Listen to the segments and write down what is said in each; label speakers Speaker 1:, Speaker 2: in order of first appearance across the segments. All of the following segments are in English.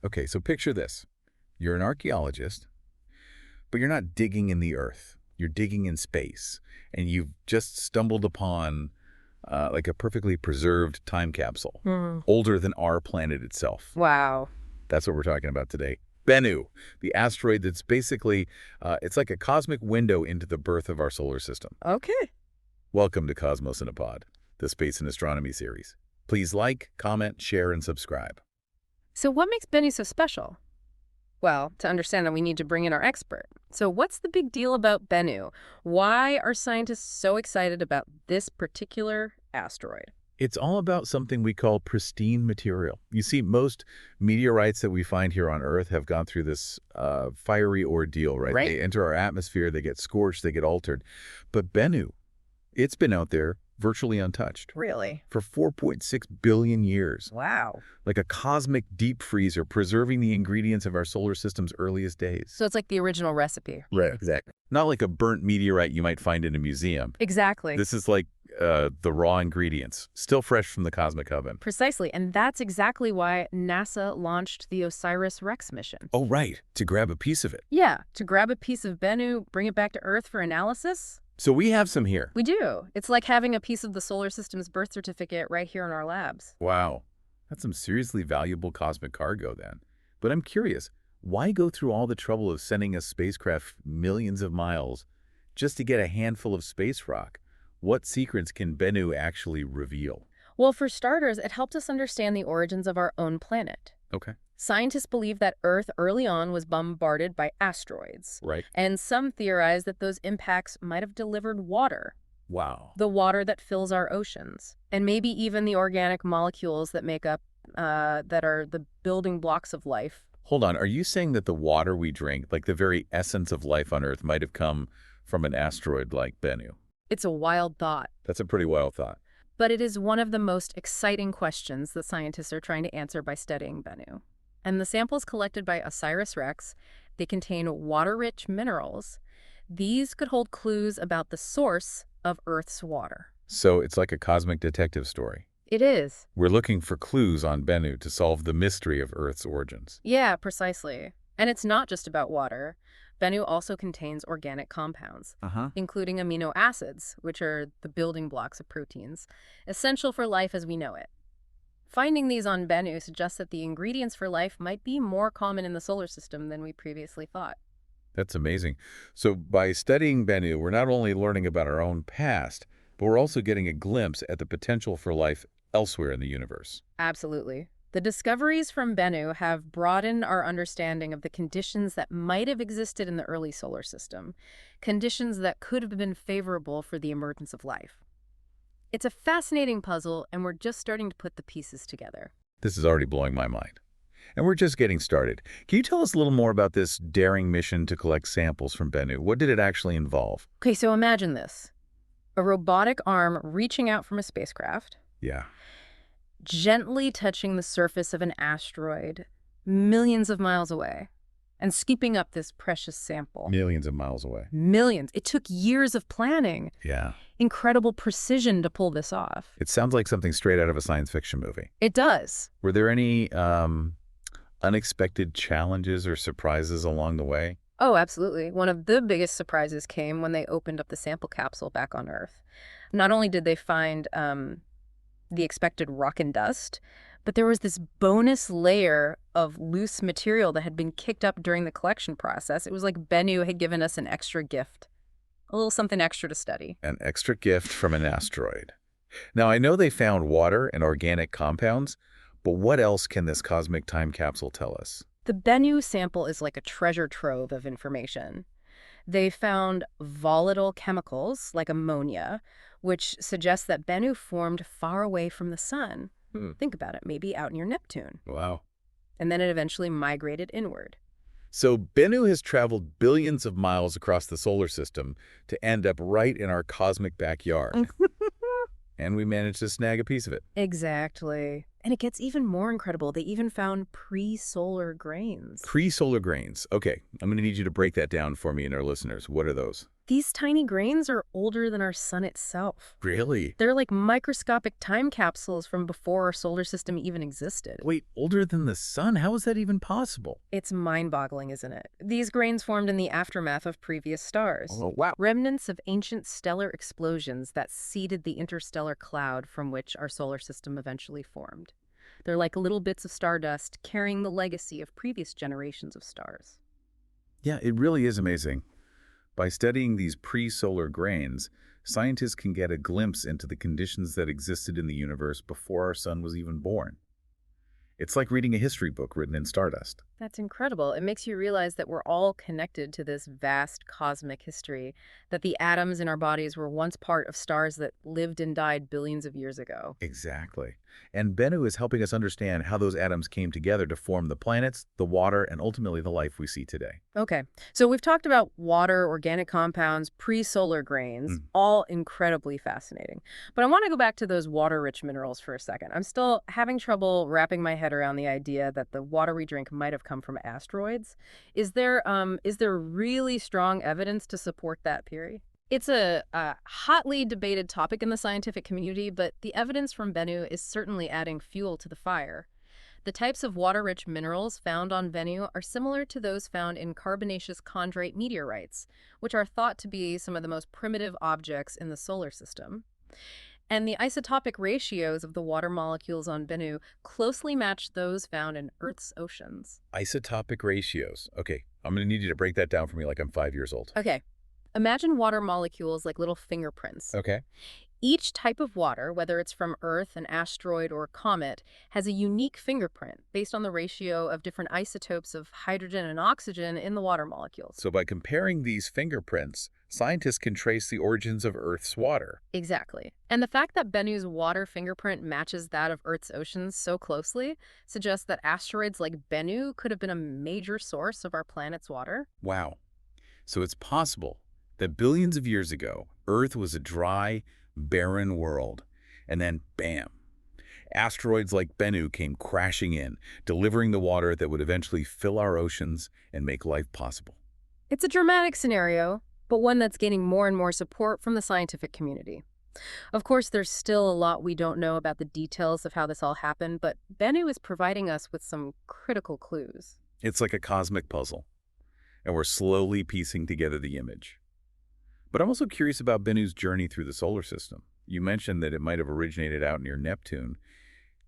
Speaker 1: Okay, so picture this. You're an archaeologist, but you're not digging in the Earth. You're digging in space, and you've just stumbled upon like a perfectly preserved time capsule, older than our planet itself.
Speaker 2: Wow.
Speaker 1: That's what we're talking about today. Bennu, the asteroid that's basically, it's like a cosmic window into the birth of our solar system.
Speaker 2: Okay.
Speaker 1: Welcome to Cosmos in a Pod, the Space and Astronomy series. Please like, comment, share, and subscribe.
Speaker 2: So what makes Bennu so special? Well, to understand that we need to bring in our expert. So what's the big deal about Bennu? Why are scientists so excited about this particular asteroid?
Speaker 1: It's all about something we call pristine material. You see, most meteorites that we find here on Earth have gone through this fiery ordeal, right? They enter our atmosphere, they get scorched, they get altered. But Bennu, it's been out there virtually untouched.
Speaker 2: Really?
Speaker 1: For 4.6 billion years.
Speaker 2: Wow.
Speaker 1: Like a cosmic deep freezer, preserving the ingredients of our solar system's earliest days.
Speaker 2: So it's like the original recipe.
Speaker 1: Right, exactly. Not like a burnt meteorite you might find in a museum.
Speaker 2: Exactly.
Speaker 1: This is like the raw ingredients, still fresh from the cosmic oven.
Speaker 2: Precisely, and that's exactly why NASA launched the OSIRIS-REx mission.
Speaker 1: Oh, right, to grab a piece of it.
Speaker 2: Yeah, to grab a piece of Bennu, bring it back to Earth for analysis.
Speaker 1: So we have some here.
Speaker 2: We do. It's like having a piece of the solar system's birth certificate right here in our labs.
Speaker 1: Wow, that's some seriously valuable cosmic cargo then. But I'm curious, why go through all the trouble of sending a spacecraft millions of miles just to get a handful of space rock? What secrets can Bennu actually reveal?
Speaker 2: Well, for starters, it helped us understand the origins of our own planet.
Speaker 1: Okay.
Speaker 2: Scientists believe that Earth early on was bombarded by asteroids.
Speaker 1: Right.
Speaker 2: And some theorize that those impacts might have delivered water.
Speaker 1: Wow.
Speaker 2: The water that fills our oceans. And maybe even the organic molecules that make up, that are the building blocks of life.
Speaker 1: Hold on, are you saying that the water we drink, like the very essence of life on Earth, might have come from an asteroid like Bennu?
Speaker 2: It's a wild thought.
Speaker 1: That's a pretty wild thought.
Speaker 2: But it is one of the most exciting questions that scientists are trying to answer by studying Bennu. And the samples collected by OSIRIS-REx, they contain water-rich minerals. These could hold clues about the source of Earth's water.
Speaker 1: So it's like a cosmic detective story.
Speaker 2: It is.
Speaker 1: We're looking for clues on Bennu to solve the mystery of Earth's origins.
Speaker 2: Yeah, precisely. And it's not just about water. Bennu also contains organic compounds, including amino acids, which are the building blocks of proteins, essential for life as we know it. Finding these on Bennu suggests that the ingredients for life might be more common in the solar system than we previously thought.
Speaker 1: That's amazing. So by studying Bennu, we're not only learning about our own past, but we're also getting a glimpse at the potential for life elsewhere in the universe.
Speaker 2: Absolutely. The discoveries from Bennu have broadened our understanding of the conditions that might have existed in the early solar system, conditions that could have been favorable for the emergence of life. It's a fascinating puzzle, and we're just starting to put the pieces together.
Speaker 1: This is already blowing my mind. And we're just getting started. Can you tell us a little more about this daring mission to collect samples from Bennu? What did it actually involve?
Speaker 2: Okay, so imagine this. A robotic arm reaching out from a spacecraft,
Speaker 1: Yeah.
Speaker 2: gently touching the surface of an asteroid millions of miles away, and scooping up this precious sample.
Speaker 1: Millions of miles away.
Speaker 2: Millions. It took years of planning.
Speaker 1: Yeah.
Speaker 2: Incredible precision to pull this off.
Speaker 1: It sounds like something straight out of a science fiction movie.
Speaker 2: It does.
Speaker 1: Were there any unexpected challenges or surprises along the way?
Speaker 2: Oh, absolutely. One of the biggest surprises came when they opened up the sample capsule back on Earth. Not only did they find the expected rock and dust, but there was this bonus layer of loose material that had been kicked up during the collection process. It was like Bennu had given us an extra gift, a little something extra to study.
Speaker 1: An extra gift from an asteroid. Now, I know they found water and organic compounds, but what else can this cosmic time capsule tell us?
Speaker 2: The Bennu sample is like a treasure trove of information. They found volatile chemicals like ammonia, which suggests that Bennu formed far away from the sun. Think about it, maybe out near Neptune.
Speaker 1: Wow.
Speaker 2: And then it eventually migrated inward.
Speaker 1: So Bennu has traveled billions of miles across the solar system to end up right in our cosmic backyard. And we managed to snag a piece of it.
Speaker 2: Exactly. And it gets even more incredible. They even found pre-solar grains.
Speaker 1: Pre-solar grains. Okay, I'm going to need you to break that down for me and our listeners. What are those?
Speaker 2: These tiny grains are older than our sun itself.
Speaker 1: Really?
Speaker 2: They're like microscopic time capsules from before our solar system even existed.
Speaker 1: Wait, older than the sun? How is that even possible?
Speaker 2: It's mind-boggling, isn't it? These grains formed in the aftermath of previous stars.
Speaker 1: Oh, wow.
Speaker 2: Remnants of ancient stellar explosions that seeded the interstellar cloud from which our solar system eventually formed. They're like little bits of stardust carrying the legacy of previous generations of stars.
Speaker 1: Yeah, it really is amazing. By studying these pre-solar grains, scientists can get a glimpse into the conditions that existed in the universe before our sun was even born. It's like reading a history book written in stardust.
Speaker 2: That's incredible. It makes you realize that we're all connected to this vast cosmic history, that the atoms in our bodies were once part of stars that lived and died billions of years ago.
Speaker 1: Exactly. And Bennu is helping us understand how those atoms came together to form the planets, the water, and ultimately the life we see today.
Speaker 2: Okay, so we've talked about water, organic compounds, pre-solar grains, all incredibly fascinating. But I want to go back to those water-rich minerals for a second. I'm still having trouble wrapping my head around the idea that the water we drink might have come from asteroids. Is there really strong evidence to support that theory? It's a hotly debated topic in the scientific community, but the evidence from Bennu is certainly adding fuel to the fire. The types of water-rich minerals found on Bennu are similar to those found in carbonaceous chondrite meteorites, which are thought to be some of the most primitive objects in the solar system. And the isotopic ratios of the water molecules on Bennu closely match those found in Earth's oceans.
Speaker 1: Isotopic ratios. Okay, I'm going to need you to break that down for me like I'm 5 years old.
Speaker 2: Okay. Imagine water molecules like little fingerprints.
Speaker 1: Okay.
Speaker 2: Each type of water, whether it's from Earth, an asteroid, or a comet, has a unique fingerprint based on the ratio of different isotopes of hydrogen and oxygen in the water molecules.
Speaker 1: So by comparing these fingerprints, scientists can trace the origins of Earth's water.
Speaker 2: Exactly. And the fact that Bennu's water fingerprint matches that of Earth's oceans so closely suggests that asteroids like Bennu could have been a major source of our planet's water.
Speaker 1: Wow. So it's possible that billions of years ago, Earth was a dry, barren world. And then, bam, asteroids like Bennu came crashing in, delivering the water that would eventually fill our oceans and make life possible.
Speaker 2: It's a dramatic scenario, but one that's gaining more and more support from the scientific community. Of course, there's still a lot we don't know about the details of how this all happened, but Bennu is providing us with some critical clues.
Speaker 1: It's like a cosmic puzzle, and we're slowly piecing together the image. But I'm also curious about Bennu's journey through the solar system. You mentioned that it might have originated out near Neptune.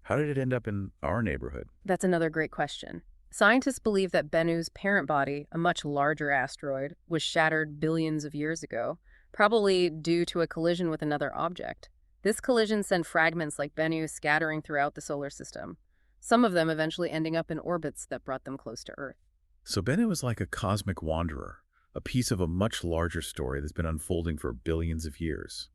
Speaker 1: How did it end up in our neighborhood?
Speaker 2: That's another great question. Scientists believe that Bennu's parent body, a much larger asteroid, was shattered billions of years ago, probably due to a collision with another object. This collision sent fragments like Bennu scattering throughout the solar system, some of them eventually ending up in orbits that brought them close to Earth.
Speaker 1: So Bennu is like a cosmic wanderer, a piece of a much larger story that's been unfolding for billions of years.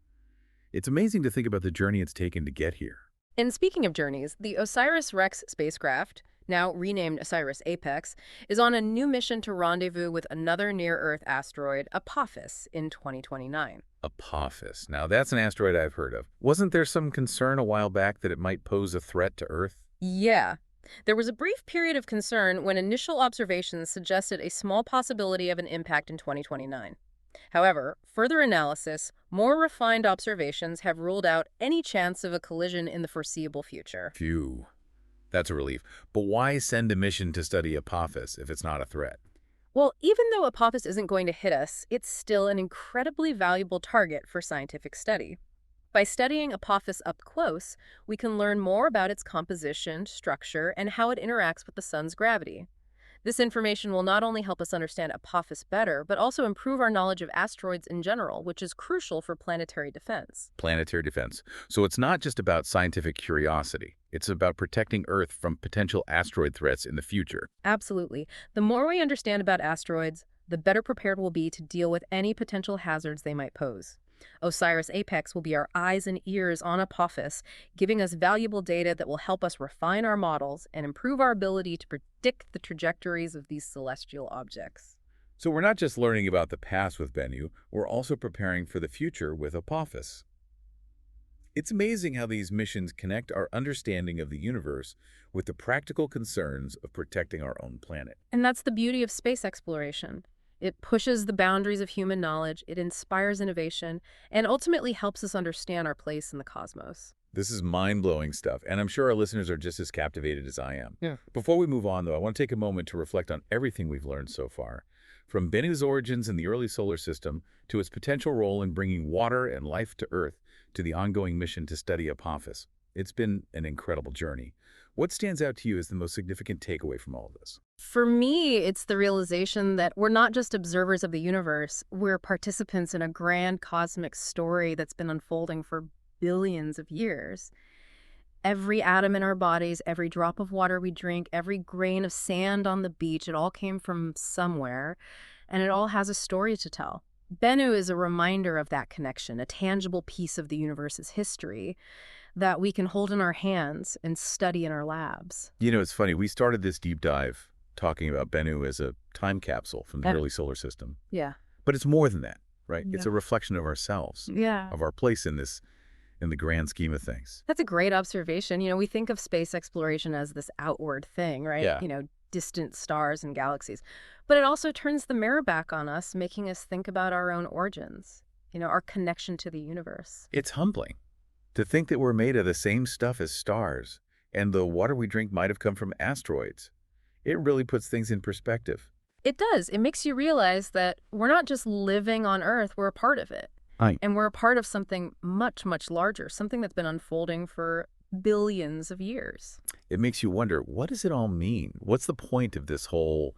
Speaker 1: It's amazing to think about the journey it's taken to get here.
Speaker 2: And speaking of journeys, the OSIRIS-REx spacecraft, now renamed OSIRIS-APEX, is on a new mission to rendezvous with another near-Earth asteroid, Apophis, in 2029.
Speaker 1: Apophis. Now, that's an asteroid I've heard of. Wasn't there some concern a while back that it might pose a threat to Earth?
Speaker 2: Yeah. There was a brief period of concern when initial observations suggested a small possibility of an impact in 2029. However, further analysis, more refined observations have ruled out any chance of a collision in the foreseeable future.
Speaker 1: Phew. That's a relief. But why send a mission to study Apophis if it's not a threat?
Speaker 2: Well, even though Apophis isn't going to hit us, it's still an incredibly valuable target for scientific study. By studying Apophis up close, we can learn more about its composition, structure, and how it interacts with the sun's gravity. This information will not only help us understand Apophis better, but also improve our knowledge of asteroids in general, which is crucial for planetary defense.
Speaker 1: Planetary defense. So it's not just about scientific curiosity. It's about protecting Earth from potential asteroid threats in the future.
Speaker 2: Absolutely. The more we understand about asteroids, the better prepared we'll be to deal with any potential hazards they might pose. OSIRIS-APEX will be our eyes and ears on Apophis, giving us valuable data that will help us refine our models and improve our ability to predict the trajectories of these celestial objects.
Speaker 1: So we're not just learning about the past with Bennu, we're also preparing for the future with Apophis. It's amazing how these missions connect our understanding of the universe with the practical concerns of protecting our own planet.
Speaker 2: And that's the beauty of space exploration. It pushes the boundaries of human knowledge, it inspires innovation, and ultimately helps us understand our place in the cosmos.
Speaker 1: This is mind-blowing stuff, and I'm sure our listeners are just as captivated as I am.
Speaker 3: Yeah.
Speaker 1: Before we move on, though, I want to take a moment to reflect on everything we've learned so far. From Bennu's origins in the early solar system to its potential role in bringing water and life to Earth to the ongoing mission to study Apophis. It's been an incredible journey. What stands out to you as the most significant takeaway from all of this?
Speaker 2: For me, it's the realization that we're not just observers of the universe, we're participants in a grand cosmic story that's been unfolding for billions of years. Every atom in our bodies, every drop of water we drink, every grain of sand on the beach, it all came from somewhere, and it all has a story to tell. Bennu is a reminder of that connection, a tangible piece of the universe's history that we can hold in our hands and study in our labs.
Speaker 1: You know, it's funny. We started this deep dive talking about Bennu as a time capsule from the early solar system.
Speaker 2: Yeah.
Speaker 1: But it's more than that, right?
Speaker 2: Yeah.
Speaker 1: It's a reflection of ourselves,
Speaker 2: Yeah.
Speaker 1: of our place in the grand scheme of things.
Speaker 2: That's a great observation. We think of space exploration as this outward thing, right?
Speaker 1: Yeah.
Speaker 2: Distant stars and galaxies. But it also turns the mirror back on us, making us think about our own origins, our connection to the universe.
Speaker 1: It's humbling to think that we're made of the same stuff as stars, and the water we drink might have come from asteroids. It really puts things in perspective.
Speaker 2: It does. It makes you realize that we're not just living on Earth, we're a part of it.
Speaker 3: Right.
Speaker 2: And we're a part of something much, much larger, something that's been unfolding for billions of years.
Speaker 1: It makes you wonder, what does it all mean? What's the point of this whole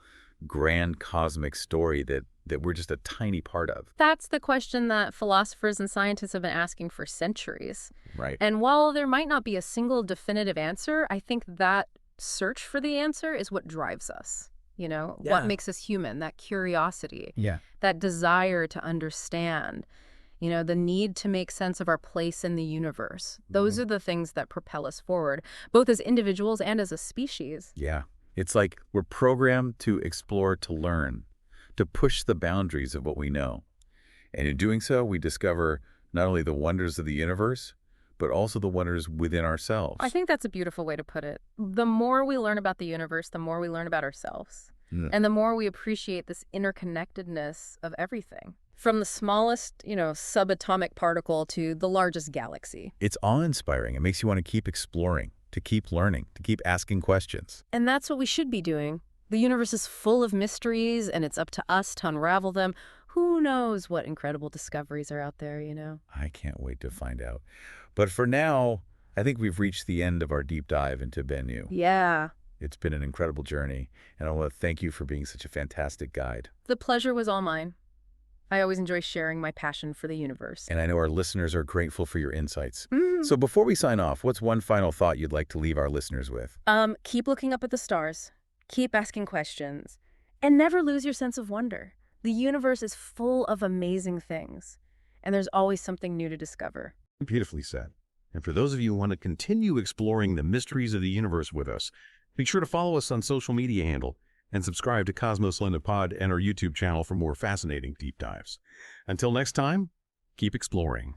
Speaker 1: grand cosmic story that we're just a tiny part of?
Speaker 2: That's the question that philosophers and scientists have been asking for centuries.
Speaker 1: Right.
Speaker 2: And while there might not be a single definitive answer, I think that search for the answer is what drives us. What makes us human, that curiosity, that desire to understand, the need to make sense of our place in the universe. Those are the things that propel us forward, both as individuals and as a species.
Speaker 1: Yeah. It's like we're programmed to explore, to learn, to push the boundaries of what we know. And in doing so, we discover not only the wonders of the universe, but also the wonders within ourselves.
Speaker 2: I think that's a beautiful way to put it. The more we learn about the universe, the more we learn about ourselves. And the more we appreciate this interconnectedness of everything. From the smallest, subatomic particle to the largest galaxy.
Speaker 1: It's awe-inspiring. It makes you want to keep exploring, to keep learning, to keep asking questions.
Speaker 2: And that's what we should be doing. The universe is full of mysteries, and it's up to us to unravel them. Who knows what incredible discoveries are out there,
Speaker 1: I can't wait to find out. But for now, I think we've reached the end of our deep dive into Bennu.
Speaker 2: Yeah.
Speaker 1: It's been an incredible journey, and I want to thank you for being such a fantastic guide.
Speaker 2: The pleasure was all mine. I always enjoy sharing my passion for the universe.
Speaker 1: And I know our listeners are grateful for your insights. So before we sign off, what's one final thought you'd like to leave our listeners with?
Speaker 2: Keep looking up at the stars. Keep asking questions. And never lose your sense of wonder. The universe is full of amazing things. And there's always something new to discover.
Speaker 3: Beautifully said. And for those of you who want to continue exploring the mysteries of the universe with us, be sure to follow us on social media handle and subscribe to Cosmos London Pod and our YouTube channel for more fascinating deep dives. Until next time, keep exploring.